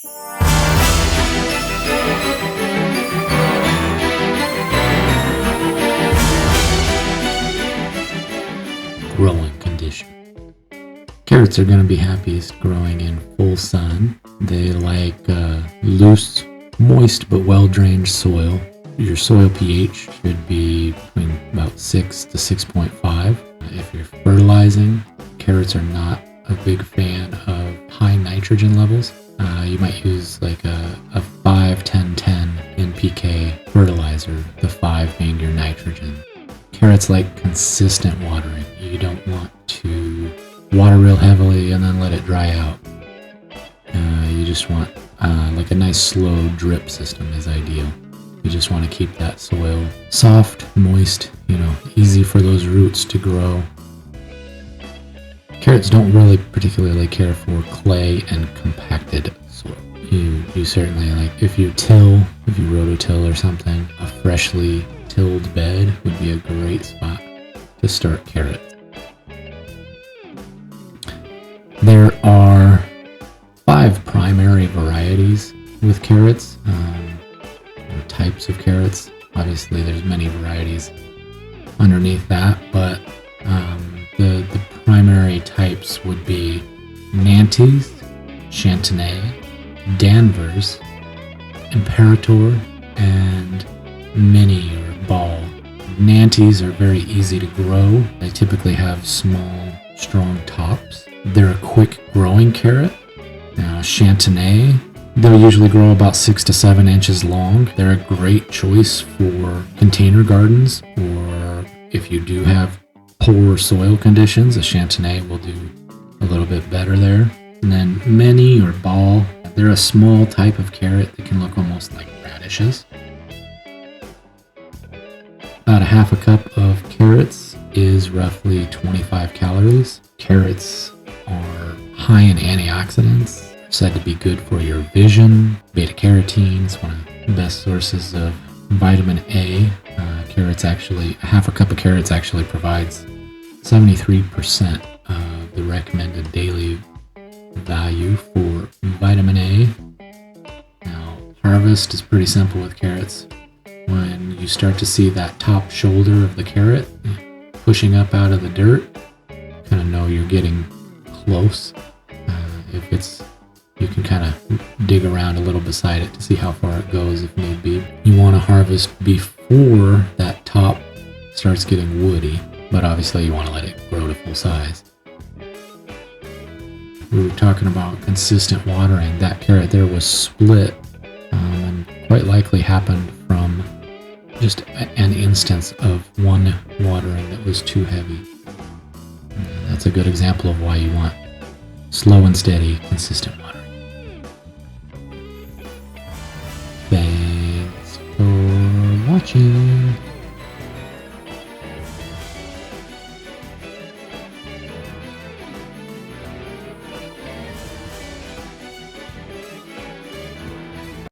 Growing condition. Carrots are going to be happiest growing in full sun. They like loose, moist, but well-drained soil. Your soil pH should be between about 6 to 6.5. If you're fertilizing, carrots are not a big fan of high nitrogen levels. You might use like a 5-10-10 NPK fertilizer, the 5 being your nitrogen. Carrots like consistent watering. You don't want to water real heavily and then let it dry out. You just want like a nice slow drip system is ideal. You just want to keep that soil soft, moist, easy for those roots to grow. Carrots don't really particularly care for clay and compacted soil. You certainly, if you rototill or something, a freshly tilled bed would be a great spot to start carrots. There are 5 primary varieties with carrots, types of carrots. Obviously, there's many varieties underneath that, but the primary types would be Nantes, Chantenay, Danvers, Imperator, and Mini or Ball. Nantes are very easy to grow. They typically have small, strong tops. They're a quick growing carrot. Now, Chantenay, they'll usually grow about 6 to 7 inches long. They're a great choice for container gardens, or if you do have poor soil conditions, a Chantenay will do a little bit better there. And then Mini or Ball, they're a small type of carrot that can look almost like radishes. About a half a cup of carrots is roughly 25 calories. Carrots are high in antioxidants, said to be good for your vision. Beta carotene is one of the best sources of vitamin A. Half a cup of carrots actually provides 73% of the recommended daily value for vitamin A. Now, harvest is pretty simple with carrots. When you start to see that top shoulder of the carrot pushing up out of the dirt, kind of know you're getting close. You can kind of dig around a little beside it to see how far it goes if need be. You want to harvest before that top starts getting woody, but obviously you want to let it grow to full size. We were talking about consistent watering. That carrot there was split and quite likely happened from just an instance of one watering that was too heavy. That's a good example of why you want slow and steady, consistent watering. Thanks for watching.